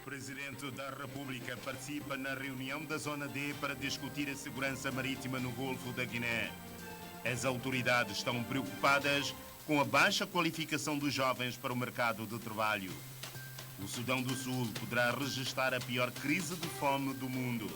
Presidente da República participa na reunião da Zona D para discutir a segurança marítima no Golfo da Guiné. As autoridades estão preocupadas com a baixa qualificação dos jovens para o mercado de trabalho. O Sudão do Sul poderá registrar a pior crise de fome do mundo.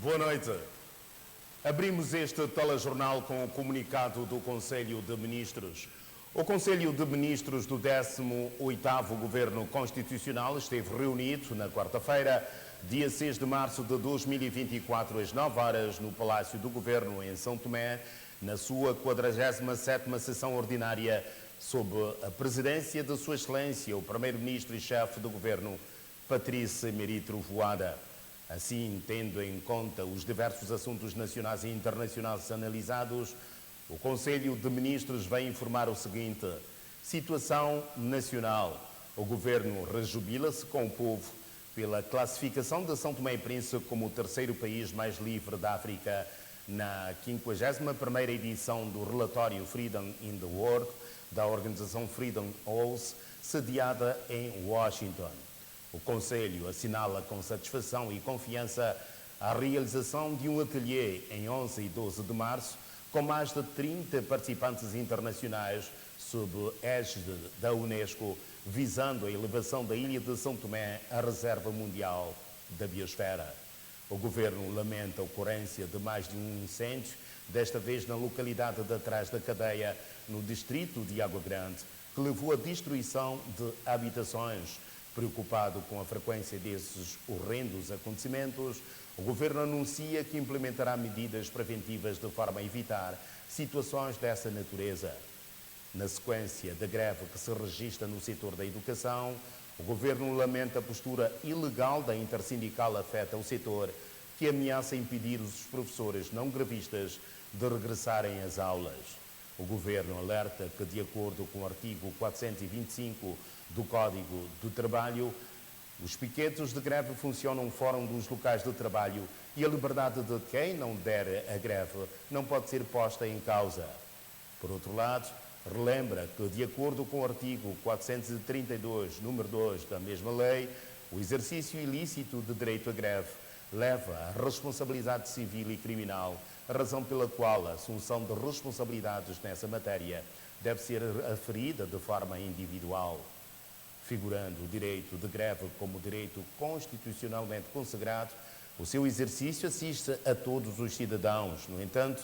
Boa noite. Abrimos este telejornal com o comunicado do Conselho de Ministros. O Conselho de Ministros do 18º Governo Constitucional esteve reunido na quarta-feira, dia 6 de março de 2024, às 9 horas, no Palácio do Governo, em São Tomé, na sua 47ª sessão ordinária, sob a presidência de Sua Excelência, o Primeiro-Ministro e Chefe do Governo, Patrícia Emerito Trovoada. Assim, tendo em conta os diversos assuntos nacionais e internacionais analisados, o Conselho de Ministros vem informar o seguinte: situação nacional. O Governo rejubila-se com o povo pela classificação de São Tomé e Príncipe como o terceiro país mais livre da África na 51ª edição do relatório Freedom in the World da organização Freedom House, sediada em Washington. O Conselho assinala com satisfação e confiança a realização de um ateliê em 11 e 12 de março, com mais de 30 participantes internacionais sob égide da Unesco, visando a elevação da ilha de São Tomé à reserva mundial da biosfera. O Governo lamenta a ocorrência de mais de um incêndio, desta vez na localidade de Atrás da Cadeia, no distrito de Água Grande, que levou à destruição de habitações. Preocupado com a frequência desses horrendos acontecimentos, o Governo anuncia que implementará medidas preventivas de forma a evitar situações dessa natureza. Na sequência da greve que se registra no setor da educação, o Governo lamenta a postura ilegal da intersindical afeta ao setor, que ameaça impedir os professores não grevistas de regressarem às aulas. O Governo alerta que, de acordo com o artigo 425 do Código do Trabalho, os piquetes de greve funcionam fora dos locais de trabalho e a liberdade de quem não der a greve não pode ser posta em causa. Por outro lado, relembra que, de acordo com o artigo 432, número 2 da mesma lei, o exercício ilícito de direito à greve leva à responsabilidade civil e criminal, a razão pela qual a assunção de responsabilidades nessa matéria deve ser aferida de forma individual. Figurando o direito de greve como direito constitucionalmente consagrado, o seu exercício assiste a todos os cidadãos. No entanto,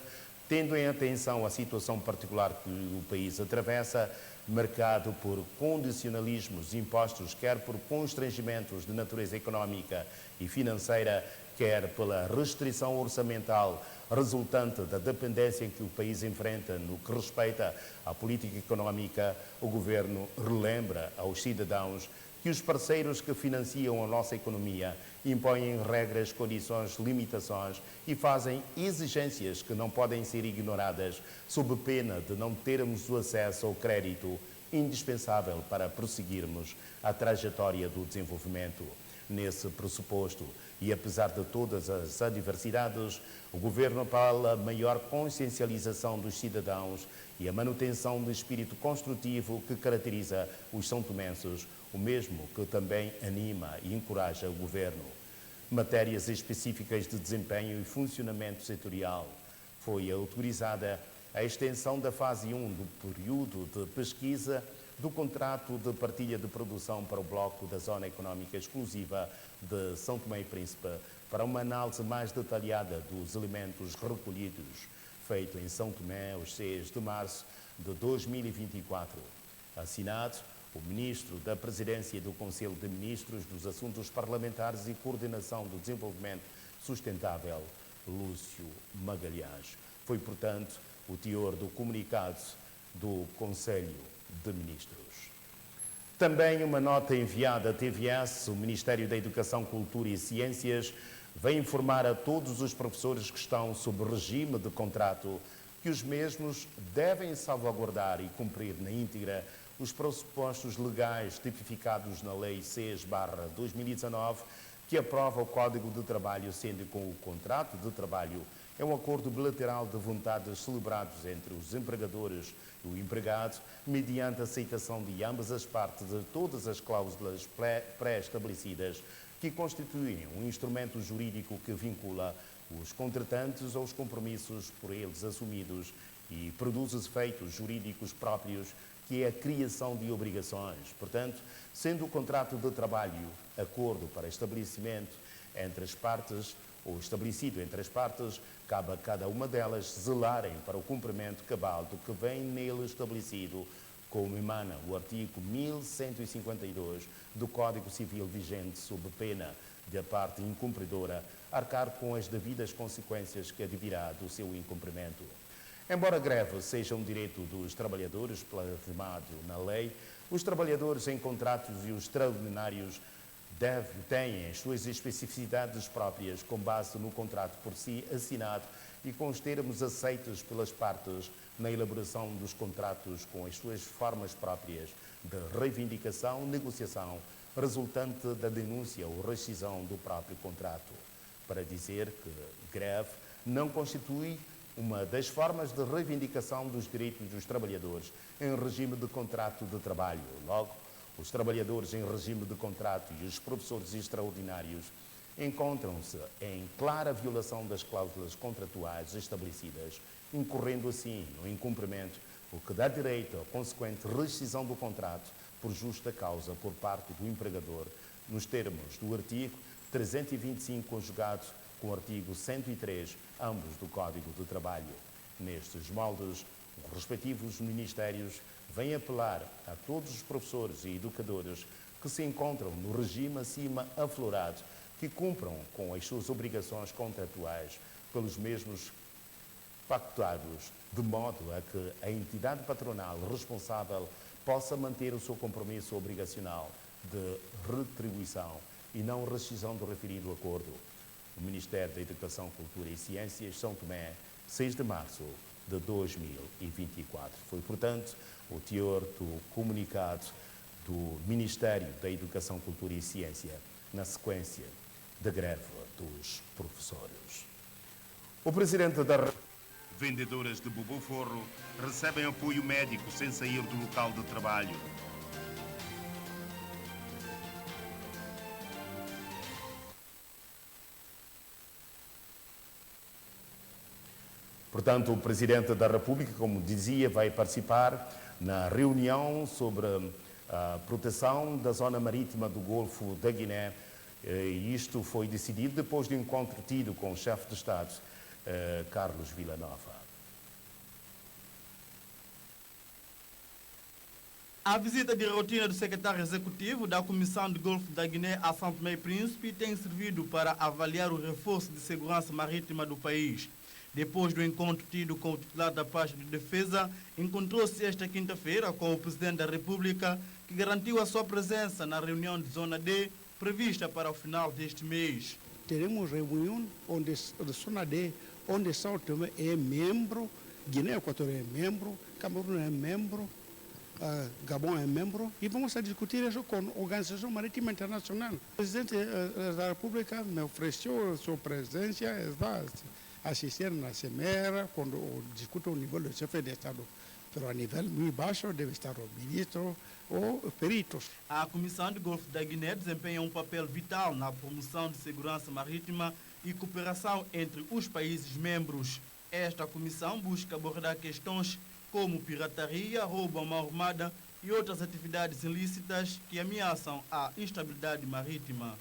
tendo em atenção a situação particular que o país atravessa, marcado por condicionalismos impostos quer por constrangimentos de natureza económica e financeira, quer pela restrição orçamental resultante da dependência em que o país enfrenta no que respeita à política económica, o Governo relembra aos cidadãos que os parceiros que financiam a nossa economia impõem regras, condições, limitações e fazem exigências que não podem ser ignoradas, sob pena de não termos o acesso ao crédito indispensável para prosseguirmos a trajetória do desenvolvimento. Nesse pressuposto, e apesar de todas as adversidades, o Governo apela a maior consciencialização dos cidadãos e a manutenção do espírito construtivo que caracteriza os são-tomenses, o mesmo que também anima e encoraja o Governo. Matérias específicas de desempenho e funcionamento setorial. Foi autorizada a extensão da fase 1 do período de pesquisa do contrato de partilha de produção para o Bloco da Zona Económica Exclusiva de São Tomé e Príncipe, para uma análise mais detalhada dos elementos recolhidos, feito em São Tomé, aos 6 de março de 2024. Assinado o Ministro da Presidência do Conselho de Ministros dos Assuntos Parlamentares e Coordenação do Desenvolvimento Sustentável, Lúcio Magalhães. Foi, portanto, o teor do comunicado do Conselho de Ministros. Também uma nota enviada à TVS, o Ministério da Educação, Cultura e Ciências vem informar a todos os professores que estão sob regime de contrato que os mesmos devem salvaguardar e cumprir na íntegra os pressupostos legais tipificados na Lei 6/2019, que aprova o Código de Trabalho, sendo com o contrato de trabalho é um acordo bilateral de vontades celebrados entre os empregadores e o empregado, mediante a aceitação de ambas as partes de todas as cláusulas pré-estabelecidas, que constituem um instrumento jurídico que vincula os contratantes aos compromissos por eles assumidos e produz efeitos jurídicos próprios, que é a criação de obrigações. Portanto, sendo o contrato de trabalho acordo para estabelecimento entre as partes, ou estabelecido entre as partes, cabe a cada uma delas zelarem para o cumprimento cabal do que vem nele estabelecido, como emana o artigo 1152 do Código Civil vigente, sob pena de a parte incumpridora arcar com as devidas consequências que advirá do seu incumprimento. Embora a greve seja um direito dos trabalhadores plasmado na lei, os trabalhadores em contratos e os extraordinários têm as suas especificidades próprias com base no contrato por si assinado e com os termos aceitos pelas partes na elaboração dos contratos, com as suas formas próprias de reivindicação, negociação, resultante da denúncia ou rescisão do próprio contrato. Para dizer que greve não constitui uma das formas de reivindicação dos direitos dos trabalhadores em regime de contrato de trabalho. Logo, os trabalhadores em regime de contrato e os professores extraordinários encontram-se em clara violação das cláusulas contratuais estabelecidas, incorrendo assim no incumprimento, o que dá direito à consequente rescisão do contrato por justa causa por parte do empregador, nos termos do artigo 325 conjugado com o artigo 103, ambos do Código de Trabalho. Nestes moldes, os respectivos ministérios vêm apelar a todos os professores e educadores que se encontram no regime acima aflorado, que cumpram com as suas obrigações contratuais pelos mesmos pactuados, de modo a que a entidade patronal responsável possa manter o seu compromisso obrigacional de retribuição e não rescisão do referido acordo. O Ministério da Educação, Cultura e Ciências, São Tomé, 6 de março de 2024. Foi, portanto, o teor do comunicado do Ministério da Educação, Cultura e Ciência na sequência da greve dos professores. O Presidente da vendedoras de Bobo Forro recebem apoio médico sem sair do local de trabalho. Portanto, o Presidente da República, como dizia, vai participar na reunião sobre a proteção da zona marítima do Golfo da Guiné. E isto foi decidido depois de um encontro tido com o chefe de Estado, Carlos Villanova. A visita de rotina do secretário executivo da Comissão de Golfo da Guiné a São Tomé e Príncipe tem servido para avaliar o reforço de segurança marítima do país. Depois do encontro tido com o titular da pasta de defesa, encontrou-se esta quinta-feira com o Presidente da República, que garantiu a sua presença na reunião de Zona D, prevista para o final deste mês. Teremos reunião onde a Zona D, onde São Tomé é membro, Guiné Equatorial é membro, Camerun é membro, Gabão é membro, e vamos a discutir isso com a Organização Marítima Internacional. O Presidente da República me ofereceu sua presença, está assistir na Cimeira, quando discute o nível do chefe de Estado. Mas a nível muito baixo deve estar o ministro ou peritos. A Comissão de Golfo da Guiné desempenha um papel vital na promoção de segurança marítima e cooperação entre os países membros. Esta comissão busca abordar questões como pirataria, roubo à mão armada e outras atividades ilícitas que ameaçam a instabilidade marítima.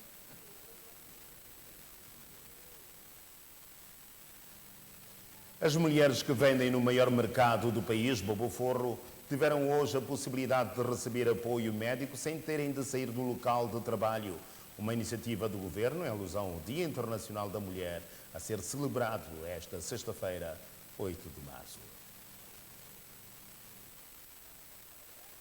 As mulheres que vendem no maior mercado do país, Bobo Forro, tiveram hoje a possibilidade de receber apoio médico sem terem de sair do local de trabalho. Uma iniciativa do Governo em alusão ao Dia Internacional da Mulher, a ser celebrado esta sexta-feira, 8 de março.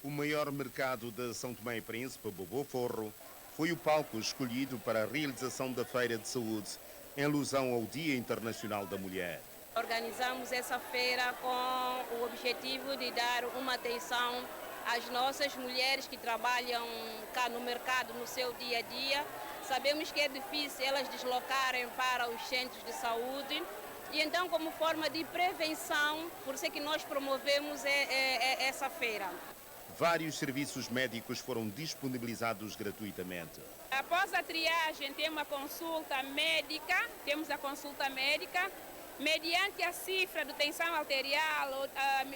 O maior mercado de São Tomé e Príncipe, Bobo Forro, foi o palco escolhido para a realização da Feira de Saúde, em alusão ao Dia Internacional da Mulher. Organizamos essa feira com o objetivo de dar uma atenção às nossas mulheres que trabalham cá no mercado no seu dia a dia. Sabemos que é difícil elas deslocarem para os centros de saúde e então, como forma de prevenção, por isso é que nós promovemos essa feira. Vários serviços médicos foram disponibilizados gratuitamente. Após a triagem, temos a consulta médica, mediante a cifra de tensão arterial ou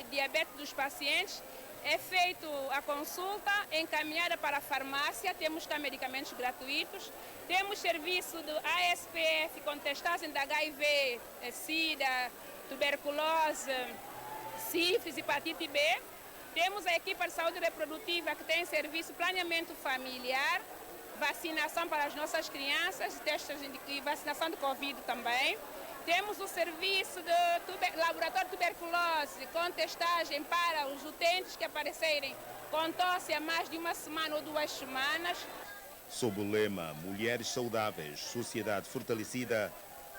diabetes dos pacientes, é feita a consulta, encaminhada para a farmácia, temos cá medicamentos gratuitos, temos serviço do ASPF com testagem da HIV, SIDA, tuberculose, sífilis, hepatite B. Temos a equipa de saúde reprodutiva que tem serviço planeamento familiar, vacinação para as nossas crianças, testes e vacinação de Covid também. Temos o serviço do laboratório de tuberculose com testagem para os utentes que aparecerem com tosse há mais de uma semana ou 2 semanas. Sob o lema Mulheres Saudáveis, Sociedade Fortalecida,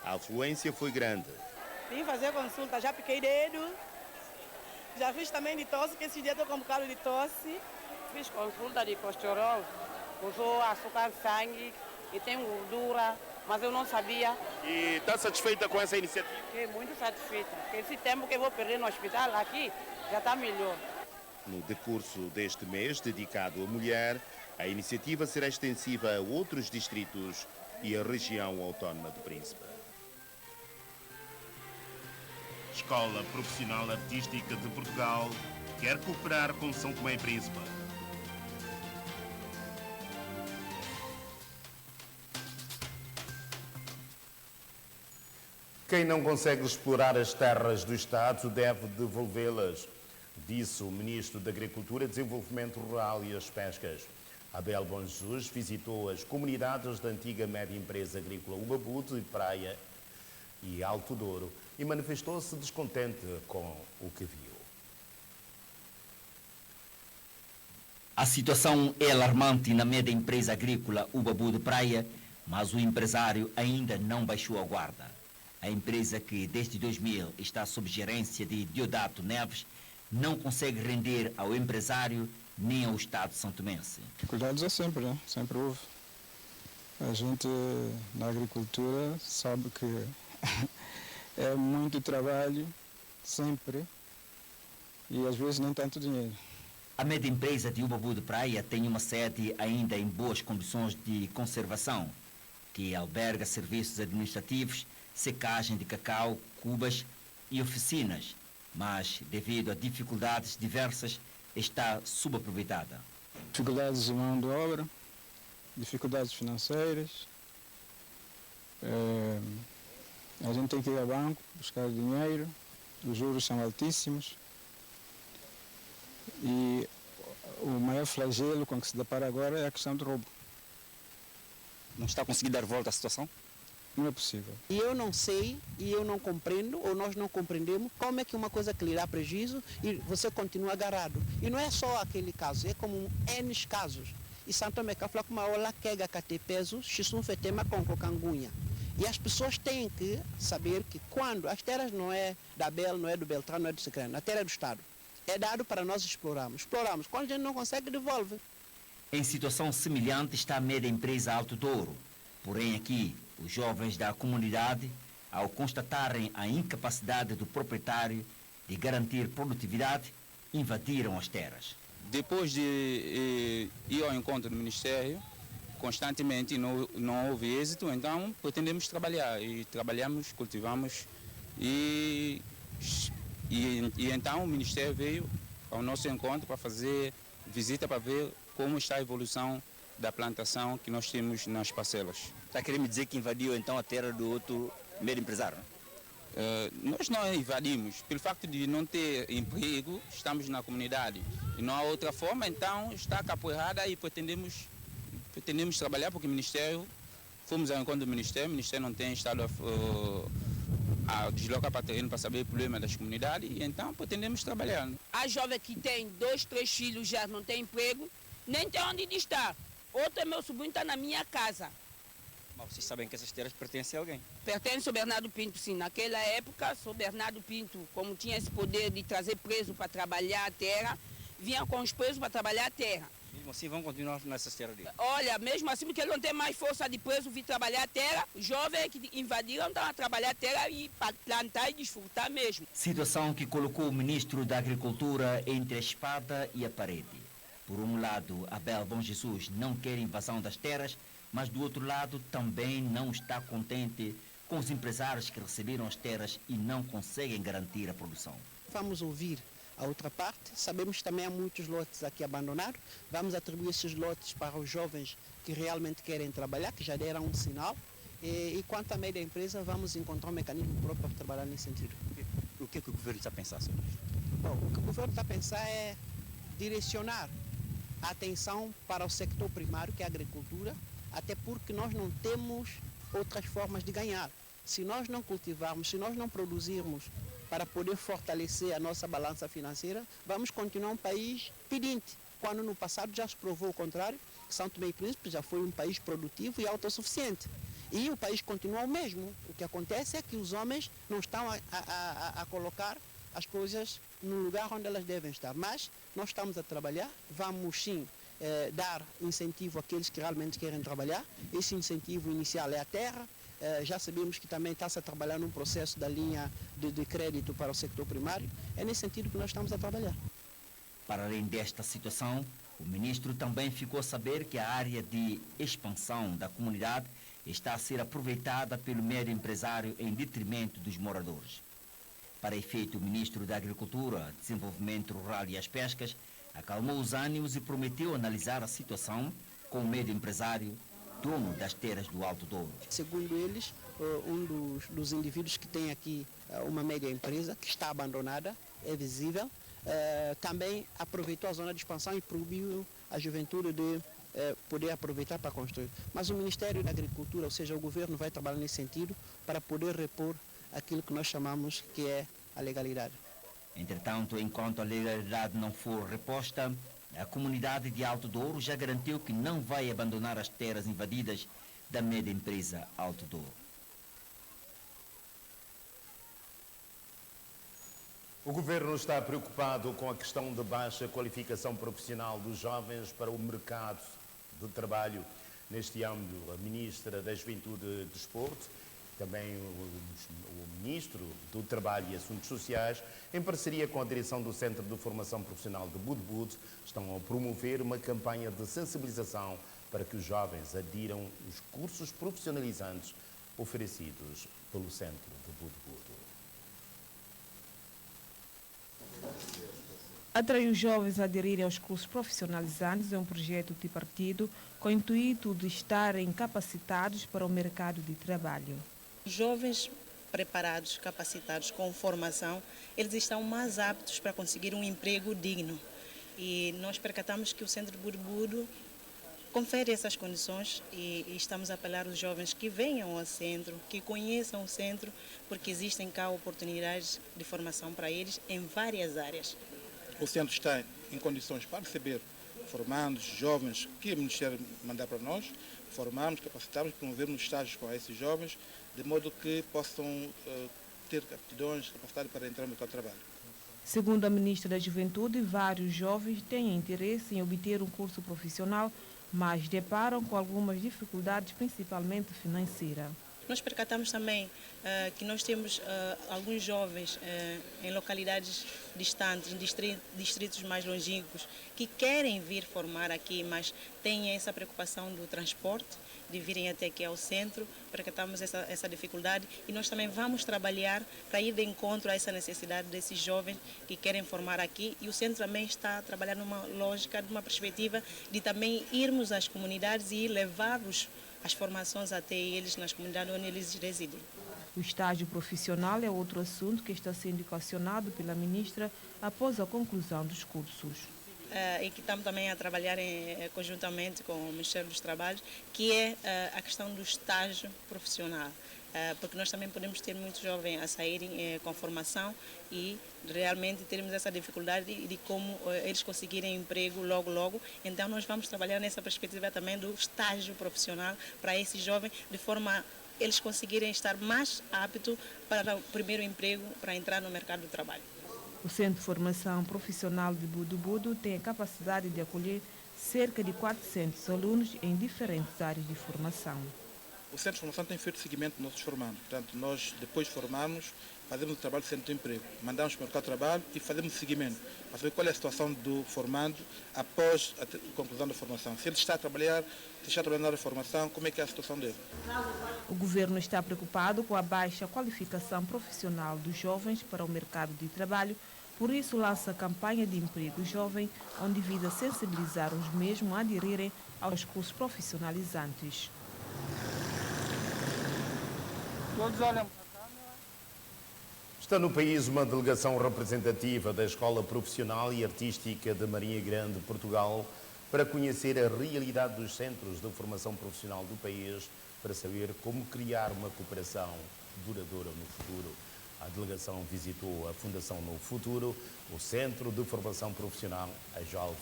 a afluência foi grande. Vim fazer consulta, já piquei dedo, já fiz também de tosse, que esse dia estou com um bocado de tosse. Fiz consulta de colesterol, usou açúcar de sangue e tem gordura, mas eu não sabia. E está satisfeita com essa iniciativa? Fiquei muito satisfeita, porque esse tempo que eu vou perder no hospital aqui já está melhor. No decurso deste mês dedicado à mulher, a iniciativa será extensiva a outros distritos e a região autónoma do Príncipe. Escola Profissional Artística de Portugal quer cooperar com São Tomé e Príncipe. Quem não consegue explorar as terras do Estado deve devolvê-las, disse o Ministro da Agricultura, Desenvolvimento Rural e as Pescas. Abel Bom Jesus visitou as comunidades da antiga média empresa agrícola Ubabud, Praia e Alto Douro e manifestou-se descontente com o que viu. A situação é alarmante na média empresa agrícola Ubabud Praia, mas o empresário ainda não baixou a guarda. A empresa, que desde 2000 está sob gerência de Diodato Neves, não consegue render ao empresário nem ao Estado santomense. Dificuldades é sempre, né? Sempre houve. A gente na agricultura sabe que é muito trabalho, sempre, e às vezes nem tanto dinheiro. A média empresa de Ubabud Praia tem uma sede ainda em boas condições de conservação, que alberga serviços administrativos, secagem de cacau, cubas e oficinas, mas, devido a dificuldades diversas, está subaproveitada. Dificuldades de mão de obra, dificuldades financeiras, a gente tem que ir ao banco buscar dinheiro, os juros são altíssimos e o maior flagelo com que se depara agora é a questão do roubo. Não está conseguindo dar volta à situação? Não é possível. E eu não sei, e eu não compreendo, ou nós não compreendemos, como é que uma coisa que lhe dá prejuízo e você continua agarrado. E não é só aquele caso, é como N casos. E Santo Tomé fala que uma ola quega cate peso, xisum fetema com cocangunha. E as pessoas têm que saber que quando as terras não é da Bel, não é do Beltrão, não é do Secrano, a terra é do Estado. É dado para nós explorarmos. Exploramos. Quando a gente não consegue, devolve. Em situação semelhante está a média empresa Alto Douro. Porém aqui, os jovens da comunidade, ao constatarem a incapacidade do proprietário de garantir produtividade, invadiram as terras. Depois de ir ao encontro do Ministério, constantemente não houve êxito, então pretendemos trabalhar. E trabalhamos, cultivamos e então o Ministério veio ao nosso encontro para fazer visita para ver como está a evolução da plantação que nós temos nas parcelas. Está querendo me dizer que invadiu então a terra do outro médio empresário? Nós não invadimos. Pelo facto de não ter emprego, estamos na comunidade. E não há outra forma, então está capoeirada e pretendemos trabalhar porque o Ministério, fomos ao encontro do Ministério, o Ministério não tem estado a deslocar para terreno para saber o problema das comunidades e então pretendemos trabalhar. A jovem que tem 2, 3 filhos já não tem emprego, nem tem onde estar. Outro meu sobrinho está na minha casa. Vocês sabem que essas terras pertencem a alguém? Pertence ao Bernardo Pinto, sim. Naquela época, o Bernardo Pinto, como tinha esse poder de trazer preso para trabalhar a terra, vinha com os presos para trabalhar a terra. Mesmo assim vão continuar nessas terras dele? Olha, mesmo assim, porque ele não tem mais força de preso vir trabalhar a terra, os jovens que invadiram estão a trabalhar a terra e para plantar e desfrutar mesmo. Situação que colocou o ministro da Agricultura entre a espada e a parede. Por um lado, Abel Bom Jesus não quer invasão das terras, mas do outro lado também não está contente com os empresários que receberam as terras e não conseguem garantir a produção. Vamos ouvir a outra parte. Sabemos que também há muitos lotes aqui abandonados. Vamos atribuir esses lotes para os jovens que realmente querem trabalhar, que já deram um sinal. E quanto à média empresa, vamos encontrar um mecanismo próprio para trabalhar nesse sentido. O que é que o governo está a pensar sobre isso? Bom, o que o governo está a pensar é direcionar a atenção para o sector primário, que é a agricultura, até porque nós não temos outras formas de ganhar. Se nós não cultivarmos, se nós não produzirmos para poder fortalecer a nossa balança financeira, vamos continuar um país pedinte, quando no passado já se provou o contrário, que São Tomé e Príncipe já foi um país produtivo e autossuficiente. E o país continua o mesmo. O que acontece é que os homens não estão a colocar as coisas no lugar onde elas devem estar. Mas nós estamos a trabalhar, vamos sim dar incentivo àqueles que realmente querem trabalhar. Esse incentivo inicial é a terra. Já sabemos que também está-se a trabalhar num processo da linha de crédito para o sector primário. É nesse sentido que nós estamos a trabalhar. Para além desta situação, o ministro também ficou a saber que a área de expansão da comunidade está a ser aproveitada pelo médio empresário em detrimento dos moradores. Para efeito, o ministro da Agricultura, Desenvolvimento Rural e as Pescas acalmou os ânimos e prometeu analisar a situação com o médio empresário, dono das terras do Alto Douro. Segundo eles, um dos indivíduos que tem aqui uma média empresa, que está abandonada, é visível, também aproveitou a zona de expansão e proibiu a juventude de poder aproveitar para construir. Mas o Ministério da Agricultura, ou seja, o governo vai trabalhar nesse sentido para poder repor aquilo que nós chamamos que é a legalidade. Entretanto, enquanto a legalidade não for reposta, a comunidade de Alto Douro já garantiu que não vai abandonar as terras invadidas da média empresa Alto Douro. O governo está preocupado com a questão de baixa qualificação profissional dos jovens para o mercado de trabalho. Neste âmbito, a ministra da Juventude e Desporto, também o ministro do Trabalho e Assuntos Sociais, em parceria com a direção do Centro de Formação Profissional de Budbud, estão a promover uma campanha de sensibilização para que os jovens adiram os cursos profissionalizantes oferecidos pelo Centro de Budbud. Atrair os jovens a aderirem aos cursos profissionalizantes é um projeto tripartido com o intuito de estarem capacitados para o mercado de trabalho. Jovens preparados, capacitados, com formação, eles estão mais aptos para conseguir um emprego digno. E nós percatamos que o Centro de Budbud confere essas condições e estamos a apelar aos jovens que venham ao centro, que conheçam o centro, porque existem cá oportunidades de formação para eles em várias áreas. O centro está em condições para receber formandos, jovens que o Ministério mandar para nós, formarmos, capacitarmos, promovermos estágios com esses jovens, de modo que possam ter aptidões, capacidade para entrar no mercado de trabalho. Segundo a ministra da Juventude, vários jovens têm interesse em obter um curso profissional, mas deparam com algumas dificuldades, principalmente financeiras. Nós percatamos também que nós temos alguns jovens em localidades distantes, em distritos mais longínquos, que querem vir formar aqui, mas têm essa preocupação do transporte, de virem até aqui ao centro. Percatamos essa dificuldade e nós também vamos trabalhar para ir de encontro a essa necessidade desses jovens que querem formar aqui. E o centro também está a trabalhar numa lógica, numa perspectiva de também irmos às comunidades e levar-los as formações até eles nas comunidades onde eles residem. O estágio profissional é outro assunto que está sendo equacionado pela ministra após a conclusão dos cursos. E que estamos também a trabalhar conjuntamente com o Ministério dos Trabalhos, que é a questão do estágio profissional. porque nós também podemos ter muitos jovens a saírem com formação e realmente termos essa dificuldade de como eles conseguirem emprego logo. Então nós vamos trabalhar nessa perspectiva também do estágio profissional para esses jovens, de forma a eles conseguirem estar mais aptos para o primeiro emprego, para entrar no mercado do trabalho. O Centro de Formação Profissional de Budu tem a capacidade de acolher cerca de 400 alunos em diferentes áreas de formação. O Centro de Formação tem feito seguimento dos nossos formandos. Portanto, nós, depois de formarmos, fazemos o trabalho do Centro de Emprego. Mandamos para o mercado de trabalho e fazemos seguimento para saber qual é a situação do formando após a conclusão da formação. Se ele está a trabalhar, na área de formação, como é que é a situação dele? O governo está preocupado com a baixa qualificação profissional dos jovens para o mercado de trabalho. Por isso, lança a campanha de emprego jovem, onde visa sensibilizar os mesmos a aderirem aos cursos profissionalizantes. Está no país uma delegação representativa da Escola Profissional e Artística de Marinha Grande, Portugal, para conhecer a realidade dos centros de formação profissional do país, para saber como criar uma cooperação duradoura no futuro. A delegação visitou a Fundação No Futuro, o Centro de Formação Profissional, a JOLF,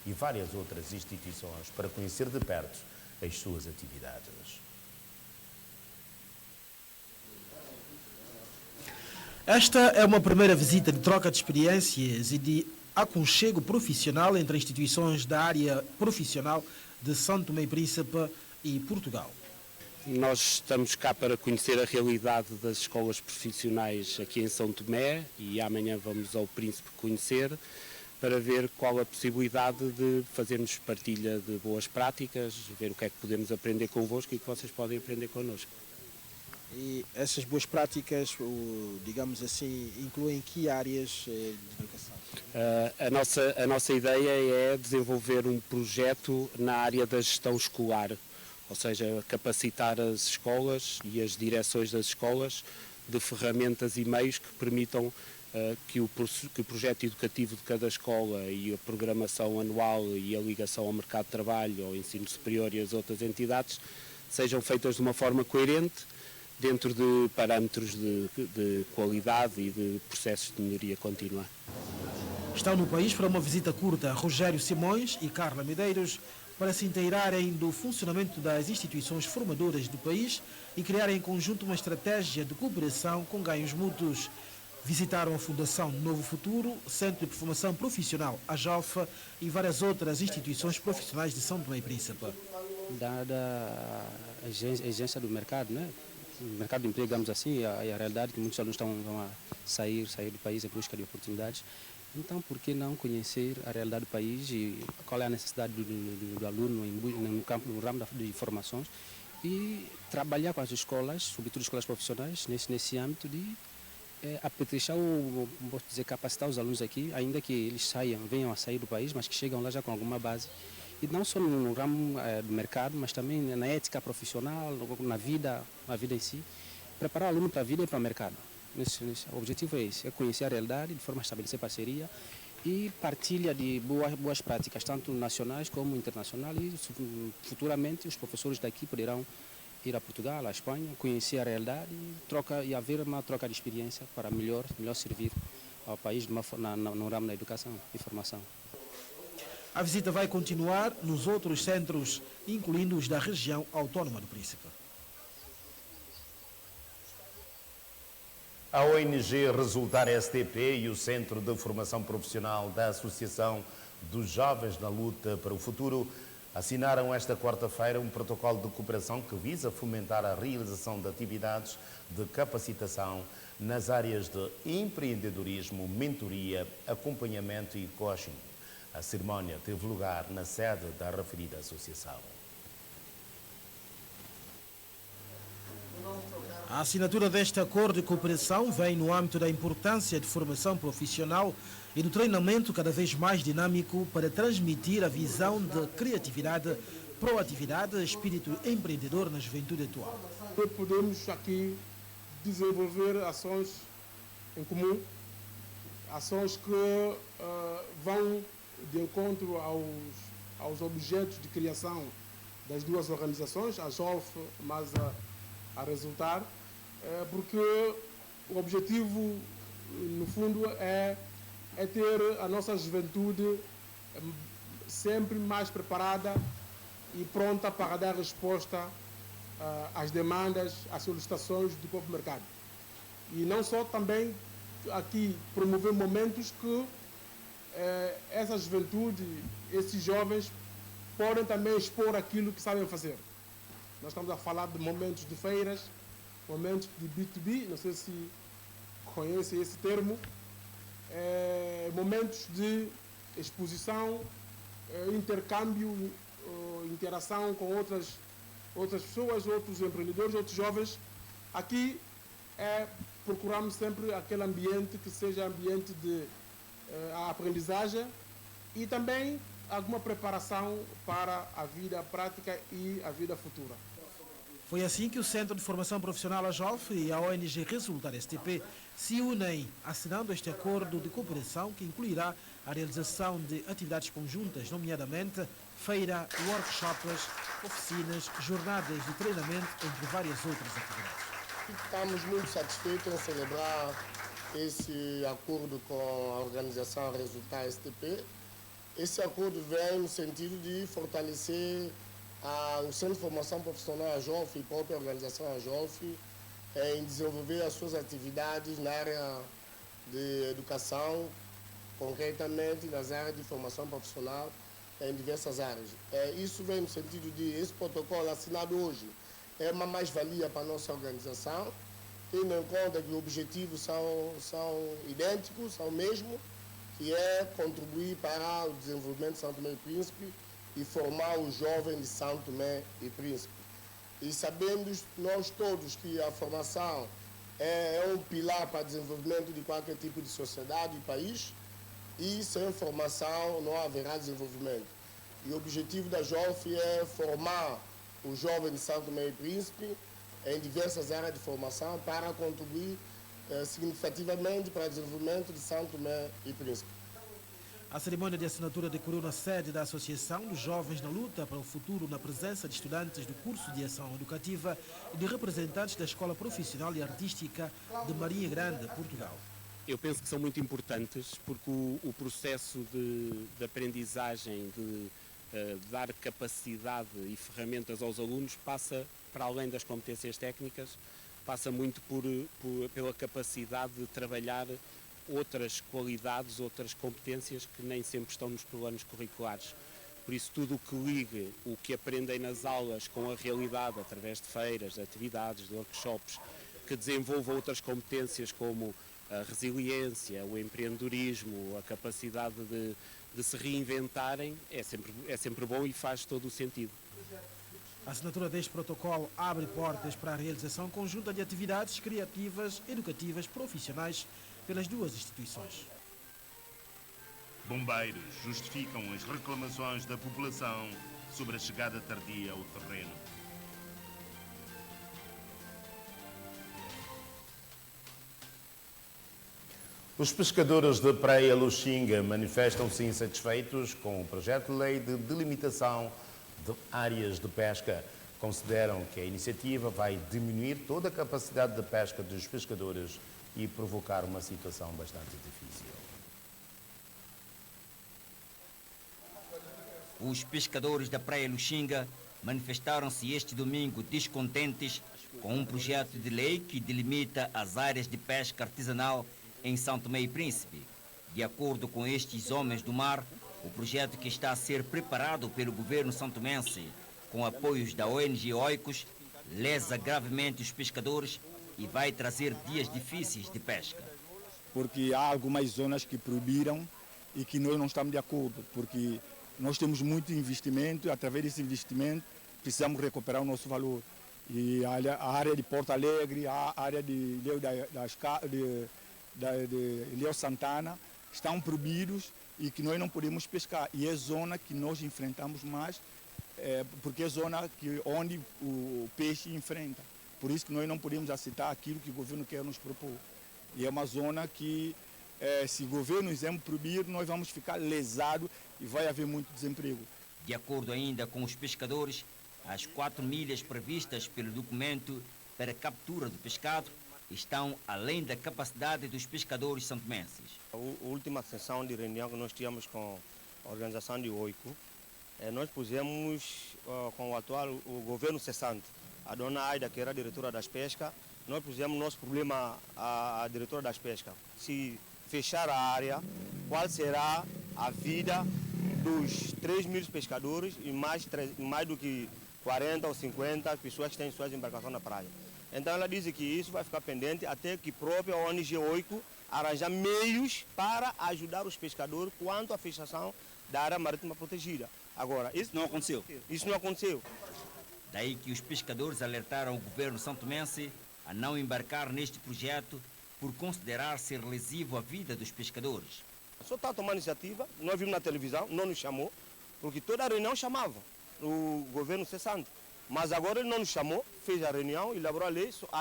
e várias outras instituições para conhecer de perto as suas atividades. Esta é uma primeira visita de troca de experiências e de aconchego profissional entre instituições da área profissional de São Tomé e Príncipe e Portugal. Nós estamos cá para conhecer a realidade das escolas profissionais aqui em São Tomé e amanhã vamos ao Príncipe conhecer para ver qual a possibilidade de fazermos partilha de boas práticas, ver o que é que podemos aprender convosco e o que vocês podem aprender connosco. E essas boas práticas, digamos assim, incluem que áreas de educação? A nossa ideia é desenvolver um projeto na área da gestão escolar, ou seja, capacitar as escolas e as direções das escolas de ferramentas e meios que permitam que o projeto educativo de cada escola e a programação anual e a ligação ao mercado de trabalho, ao ensino superior e às outras entidades sejam feitas de uma forma coerente, dentro de parâmetros de qualidade e de processos de melhoria contínua. Estão no país para uma visita curta Rogério Simões e Carla Medeiros para se inteirarem do funcionamento das instituições formadoras do país e criarem em conjunto uma estratégia de cooperação com ganhos mútuos. Visitaram a Fundação Novo Futuro, Centro de Formação Profissional, a JOLF e várias outras instituições profissionais de São Tomé e Príncipe. Dada a exigência do mercado, né? O mercado de emprego, digamos assim, a realidade que muitos alunos vão a sair do país em busca de oportunidades. Então, por que não conhecer a realidade do país e qual é a necessidade do aluno no ramo de formações e trabalhar com as escolas, sobretudo escolas profissionais, nesse âmbito de apetrechar ou, posso dizer, capacitar os alunos aqui, ainda que eles venham a sair do país, mas que chegam lá já com alguma base. E não só no ramo do mercado, mas também na ética profissional, na vida em si. Preparar o aluno para a vida e para o mercado. O objetivo é esse, é conhecer a realidade, de forma a estabelecer parceria e partilha de boas práticas, tanto nacionais como internacionais. E futuramente os professores daqui poderão ir a Portugal, à Espanha, conhecer a realidade e haver uma troca de experiência para melhor servir ao país no ramo da educação e formação. A visita vai continuar nos outros centros, incluindo os da região autónoma do Príncipe. A ONG Resultar STP e o Centro de Formação Profissional da Associação dos Jovens na Luta para o Futuro assinaram esta quarta-feira um protocolo de cooperação que visa fomentar a realização de atividades de capacitação nas áreas de empreendedorismo, mentoria, acompanhamento e coaching. A cerimónia teve lugar na sede da referida associação. A assinatura deste acordo de cooperação vem no âmbito da importância de formação profissional e do treinamento cada vez mais dinâmico para transmitir a visão de criatividade, proatividade e espírito empreendedor na juventude atual. Podemos aqui desenvolver ações em comum, ações que vão de encontro aos objetos de criação das duas organizações, a JOLF mais a Resultar, porque o objetivo, no fundo, é ter a nossa juventude sempre mais preparada e pronta para dar resposta às demandas, às solicitações do próprio mercado. E não só também aqui promover momentos que essa juventude, esses jovens, podem também expor aquilo que sabem fazer. Nós estamos a falar de momentos de feiras, momentos de B2B, não sei se conhecem esse termo, momentos de exposição, intercâmbio, interação com outras pessoas, outros empreendedores, outros jovens. Aqui procuramos sempre aquele ambiente que seja ambiente de aprendizagem e também alguma preparação para a vida prática e a vida futura. Foi assim que o Centro de Formação Profissional AJOF e a ONG Resultar STP se unem, assinando este acordo de cooperação que incluirá a realização de atividades conjuntas, nomeadamente feira, workshops, oficinas, jornadas de treinamento, entre várias outras atividades. Estamos muito satisfeitos em celebrar esse acordo com a organização Resultar STP. Esse acordo vem no sentido de fortalecer o Centro de Formação Profissional AJOF e a própria organização AJOF em desenvolver as suas atividades na área de educação, concretamente nas áreas de formação profissional em diversas áreas. Isso vem no sentido de esse protocolo assinado hoje é uma mais-valia para a nossa organização, tendo em conta que os objetivos são idênticos, são o mesmo, que é contribuir para o desenvolvimento de São Tomé e Príncipe e formar os jovens de São Tomé e Príncipe. E sabemos nós todos que a formação é um pilar para o desenvolvimento de qualquer tipo de sociedade e país, e sem formação não haverá desenvolvimento. E o objetivo da JOF é formar os jovens de São Tomé e Príncipe em diversas áreas de formação para contribuir significativamente para o desenvolvimento de São Tomé e Príncipe. A cerimônia de assinatura decorreu na sede da Associação dos Jovens na Luta para o Futuro, na presença de estudantes do curso de Ação Educativa e de representantes da Escola Profissional e Artística de Marinha Grande, Portugal. Eu penso que são muito importantes porque o processo de aprendizagem, de dar capacidade e ferramentas aos alunos passa, para além das competências técnicas, passa muito pela capacidade de trabalhar outras qualidades, outras competências que nem sempre estão nos planos curriculares. Por isso, tudo o que ligue o que aprendem nas aulas com a realidade, através de feiras, de atividades, de workshops, que desenvolvam outras competências como a resiliência, o empreendedorismo, a capacidade de se reinventarem, é sempre bom e faz todo o sentido. A assinatura deste protocolo abre portas para a realização conjunta de atividades criativas, educativas, profissionais pelas duas instituições. Bombeiros justificam as reclamações da população sobre a chegada tardia ao terreno. Os pescadores de Praia Luxinga manifestam-se insatisfeitos com o projeto de lei de delimitação de áreas de pesca. Consideram que a iniciativa vai diminuir toda a capacidade de pesca dos pescadores e provocar uma situação bastante difícil. Os pescadores da Praia Luxinga manifestaram-se este domingo descontentes com um projeto de lei que delimita as áreas de pesca artesanal em São Tomé e Príncipe. De acordo com estes homens do mar, o projeto que está a ser preparado pelo governo santomense, com apoios da ONG Oikos, lesa gravemente os pescadores e vai trazer dias difíceis de pesca. Porque há algumas zonas que proibiram e que nós não estamos de acordo, porque nós temos muito investimento e através desse investimento precisamos recuperar o nosso valor. E a área de Porto Alegre, a área de Léo Santana estão proibidos e que nós não podemos pescar. E é zona que nós enfrentamos mais, porque é zona onde o peixe enfrenta. Por isso que nós não podemos aceitar aquilo que o governo quer nos propor. E é uma zona que, se o governo nos proibir, nós vamos ficar lesados e vai haver muito desemprego. De acordo ainda com os pescadores, as 4 milhas previstas pelo documento para a captura do pescado estão além da capacidade dos pescadores santomenses. A última sessão de reunião que nós tivemos com a organização de OICO, nós pusemos com o governo cessante, a dona Aida, que era a diretora das pescas, nós pusemos nosso problema à diretora das pescas. Se fechar a área, qual será a vida dos 3 mil pescadores e mais do que 40 ou 50 pessoas que têm suas embarcações na praia. Então ela diz que isso vai ficar pendente até que a própria ONG OICO arranjar meios para ajudar os pescadores quanto à fechação da área marítima protegida. Agora, isso não aconteceu. Isso não aconteceu. Daí que os pescadores alertaram o governo santomense a não embarcar neste projeto por considerar ser lesivo à vida dos pescadores. Só está tomando iniciativa, nós vimos na televisão, não nos chamou, porque toda a reunião chamava o governo cessante. Mas agora ele não nos chamou, fez a reunião, elaborou a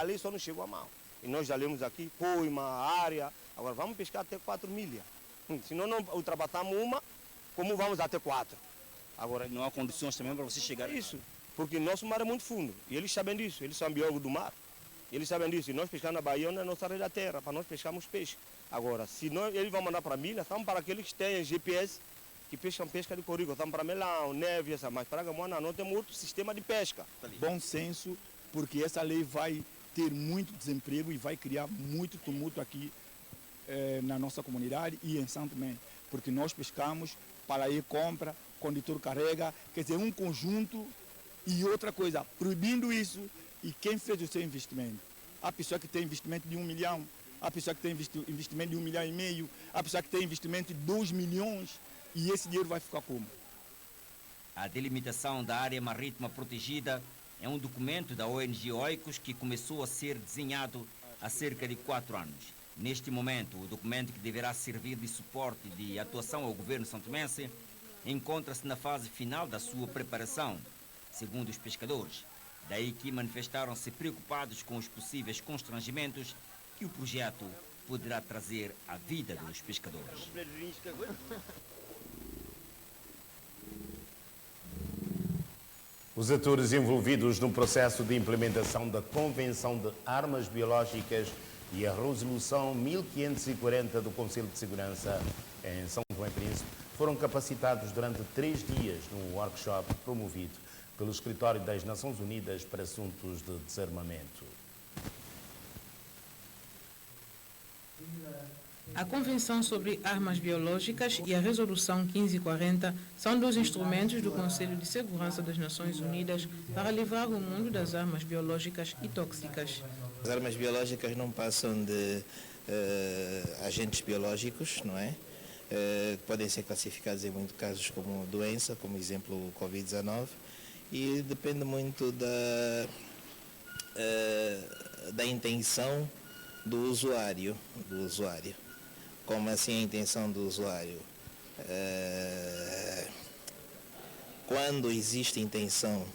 lei só não chegou à mão. E nós já lemos aqui, poima, área, agora vamos pescar até 4 milhas. Senão não ultrapassamos uma, como vamos até 4? Agora, não há condições também para você chegar a isso, porque nosso mar é muito fundo, e eles sabem disso, eles são biólogos do mar. Eles sabem disso, e nós pescamos na Bahia, onde é a nossa área da terra, para nós pescarmos peixe. Agora, se eles vão mandar para milha, estamos para aqueles que têm GPS, que pescam pesca de corico, estamos para melão, neve, mas para Gamoana não temos outro sistema de pesca. Bom senso, porque essa lei vai ter muito desemprego e vai criar muito tumulto aqui na nossa comunidade e em Santo Tomé, porque nós pescamos, para aí compra, condutor carrega, quer dizer, um conjunto. E outra coisa, proibindo isso, e quem fez o seu investimento? A pessoa que tem investimento de 1 milhão, a pessoa que tem investimento de 1,5 milhão, a pessoa que tem investimento de 2 milhões, e esse dinheiro vai ficar como? A delimitação da área marítima protegida é um documento da ONG OICOS que começou a ser desenhado há cerca de 4 anos. Neste momento, o documento que deverá servir de suporte de atuação ao governo santomense encontra-se na fase final da sua preparação, segundo os pescadores. Daí que manifestaram-se preocupados com os possíveis constrangimentos que o projeto poderá trazer à vida dos pescadores. Os atores envolvidos no processo de implementação da Convenção de Armas Biológicas e a Resolução 1540 do Conselho de Segurança em São Tomé e Príncipe foram capacitados durante 3 dias num workshop promovido pelo Escritório das Nações Unidas para Assuntos de Desarmamento. A Convenção sobre Armas Biológicas e a Resolução 1540 são 2 instrumentos do Conselho de Segurança das Nações Unidas para livrar o mundo das armas biológicas e tóxicas. As armas biológicas não passam de agentes biológicos, não é? Podem ser classificados em muitos casos como doença, como exemplo o Covid-19, e depende muito da intenção do usuário. Como assim a intenção do usuário? Quando existe intenção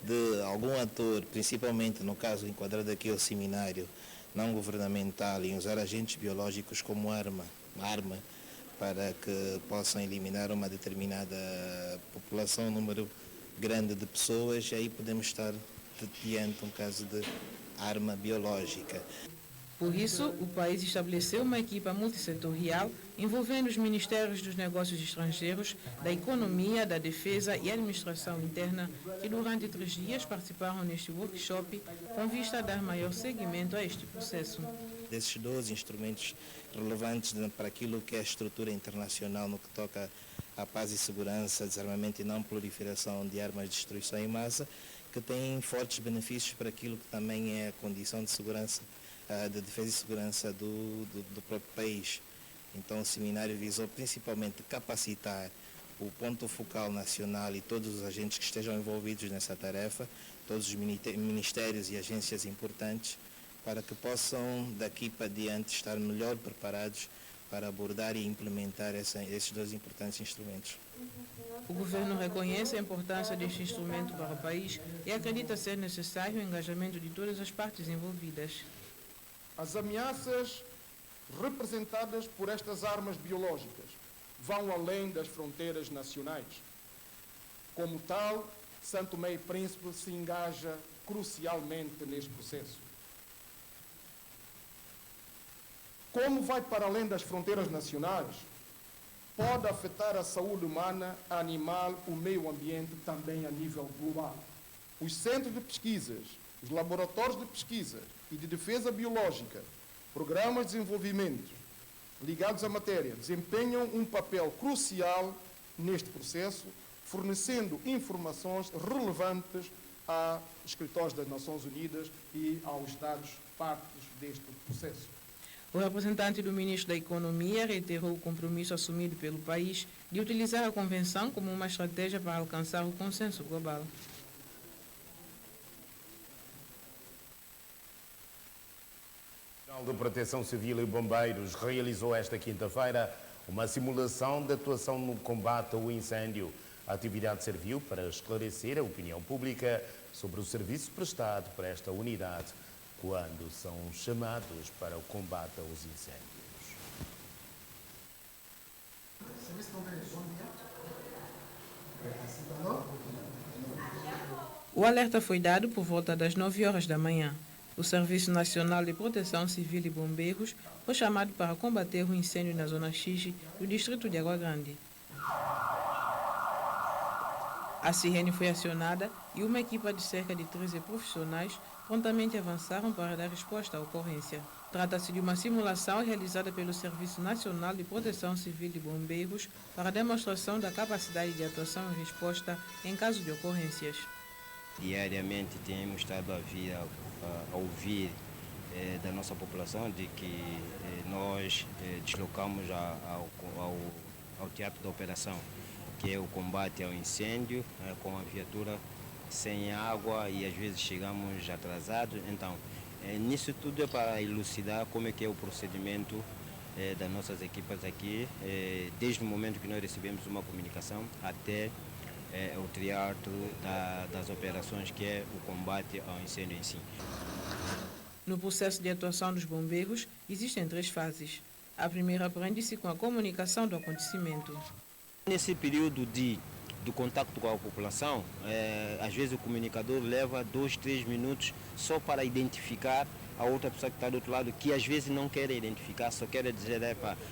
de algum ator, principalmente no caso enquadrado aqui ao seminário não governamental, em usar agentes biológicos como arma para que possam eliminar uma determinada população, um número grande de pessoas, aí podemos estar diante de um caso de arma biológica. Por isso, o país estabeleceu uma equipa multissetorial envolvendo os Ministérios dos Negócios Estrangeiros, da Economia, da Defesa e Administração Interna, que durante 3 dias participaram neste workshop com vista a dar maior seguimento a este processo. Desses 12 instrumentos relevantes para aquilo que é a estrutura internacional no que toca à paz e segurança, desarmamento e não proliferação de armas de destruição em massa, que têm fortes benefícios para aquilo que também é a condição de segurança, de defesa e segurança do próprio país. Então o seminário visou principalmente capacitar o ponto focal nacional e todos os agentes que estejam envolvidos nessa tarefa, todos os ministérios e agências importantes, para que possam daqui para diante estar melhor preparados para abordar e implementar esses 2 importantes instrumentos. O governo reconhece a importância deste instrumento para o país e acredita ser necessário o engajamento de todas as partes envolvidas. As ameaças representadas por estas armas biológicas vão além das fronteiras nacionais. Como tal, Santo Tomé e Príncipe se engaja crucialmente neste processo. Como vai para além das fronteiras nacionais, pode afetar a saúde humana, animal, o meio ambiente também a nível global. Os centros de pesquisas, os laboratórios de pesquisa e de defesa biológica, programas de desenvolvimento ligados à matéria, desempenham um papel crucial neste processo, fornecendo informações relevantes aos escritórios das Nações Unidas e aos Estados partes deste processo. O representante do ministro da Economia reiterou o compromisso assumido pelo país de utilizar a Convenção como uma estratégia para alcançar o consenso global. O Tribunal de Proteção Civil e Bombeiros realizou esta quinta-feira uma simulação de atuação no combate ao incêndio. A atividade serviu para esclarecer a opinião pública sobre o serviço prestado por esta unidade quando são chamados para o combate aos incêndios. O alerta foi dado por volta das 9 horas da manhã. O Serviço Nacional de Proteção Civil e Bombeiros foi chamado para combater o incêndio na Zona X do distrito de Água Grande. A sirene foi acionada e uma equipa de cerca de 13 profissionais prontamente avançaram para dar resposta à ocorrência. Trata-se de uma simulação realizada pelo Serviço Nacional de Proteção Civil e Bombeiros para a demonstração da capacidade de atuação e resposta em caso de ocorrências. Diariamente temos estado a ouvir da nossa população de que nós deslocamos ao teatro da operação, que é o combate ao incêndio, com a viatura sem água e às vezes chegamos atrasados. Então, nisso tudo é para elucidar como é que é o procedimento das nossas equipas aqui, desde o momento que nós recebemos uma comunicação até o teatro das operações, que é o combate ao incêndio em si. No processo de atuação dos bombeiros, existem 3 fases. A primeira aprende-se com a comunicação do acontecimento. Nesse período do contato com a população, às vezes o comunicador leva 2, 3 minutos só para identificar a outra pessoa que está do outro lado, que às vezes não quer identificar, só quer dizer,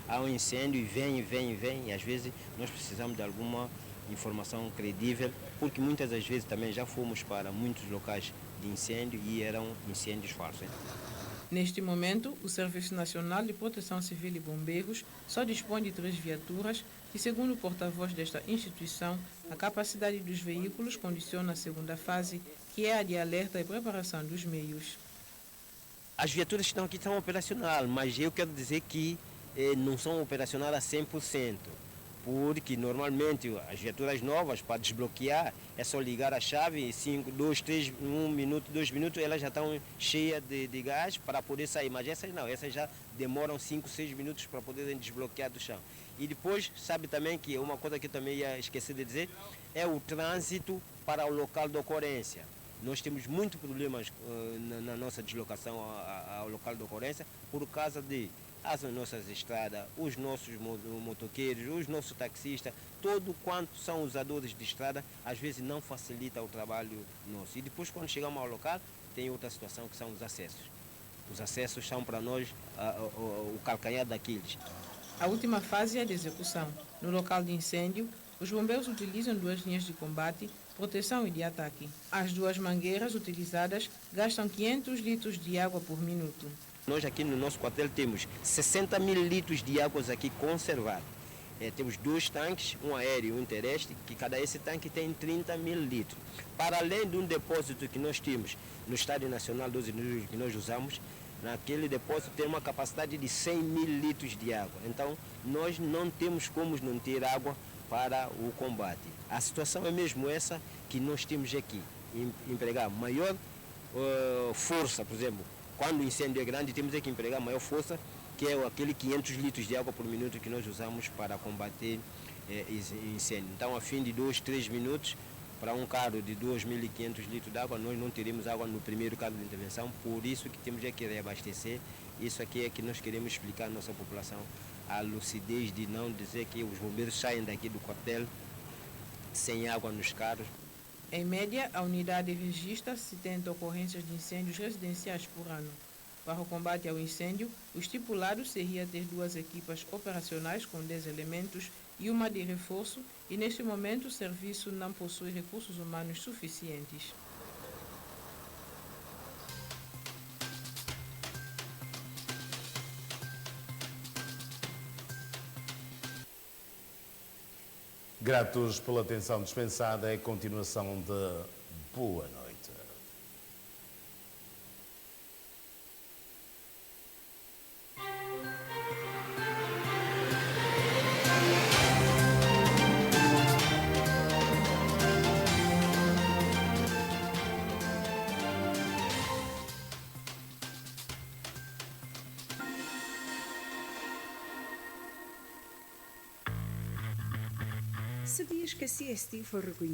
há um incêndio e vem, e às vezes nós precisamos de alguma informação credível, porque muitas das vezes também já fomos para muitos locais de incêndio e eram incêndios falsos. Neste momento, o Serviço Nacional de Proteção Civil e Bombeiros só dispõe de 3 viaturas e, segundo o porta-voz desta instituição, a capacidade dos veículos condiciona a segunda fase, que é a de alerta e preparação dos meios. As viaturas que estão aqui são operacionais, mas eu quero dizer que não são operacionais a 100%. Porque normalmente as viaturas novas, para desbloquear, é só ligar a chave e 5, 2, 3, 1 minuto, 2 minutos, elas já estão cheias de gás para poder sair. Mas essas não, essas já demoram 5, 6 minutos para poderem desbloquear do chão. E depois, sabe também que uma coisa que eu também ia esquecer de dizer, é o trânsito para o local de ocorrência. Nós temos muitos problemas na nossa deslocação ao local de ocorrência por causa de as nossas estradas, os nossos motoqueiros, os nossos taxistas, todo quanto são usadores de estrada, às vezes não facilita o trabalho nosso. E depois, quando chegamos ao local, tem outra situação que são os acessos. Os acessos são para nós o calcanhar daqueles. A última fase é a de execução. No local de incêndio, os bombeiros utilizam 2 linhas de combate, proteção e de ataque. As 2 mangueiras utilizadas gastam 500 litros de água por minuto. Nós aqui no nosso quartel temos 60 mil litros de água aqui conservado. Temos 2 tanques, um aéreo e um terrestre, que cada esse tanque tem 30 mil litros. Para além de um depósito que nós temos no Estádio Nacional 12 de Julho que nós usamos, naquele depósito tem uma capacidade de 100 mil litros de água. Então, nós não temos como não ter água para o combate. A situação é mesmo essa que nós temos aqui, empregar maior força, por exemplo. Quando o incêndio é grande, temos que empregar maior força, que é aquele 500 litros de água por minuto que nós usamos para combater incêndio. Então, a fim de 2, 3 minutos, para um carro de 2.500 litros de água, nós não teremos água no primeiro carro de intervenção, por isso que temos que reabastecer. Isso aqui é que nós queremos explicar à nossa população, a lucidez de não dizer que os bombeiros saem daqui do quartel sem água nos carros. Em média, a unidade registra 70 ocorrências de incêndios residenciais por ano. Para o combate ao incêndio, o estipulado seria ter 2 equipas operacionais com 10 elementos e uma de reforço, e neste momento o serviço não possui recursos humanos suficientes. Gratos pela atenção dispensada e continuação de boa noite. Sabias que a CST foi reconhecida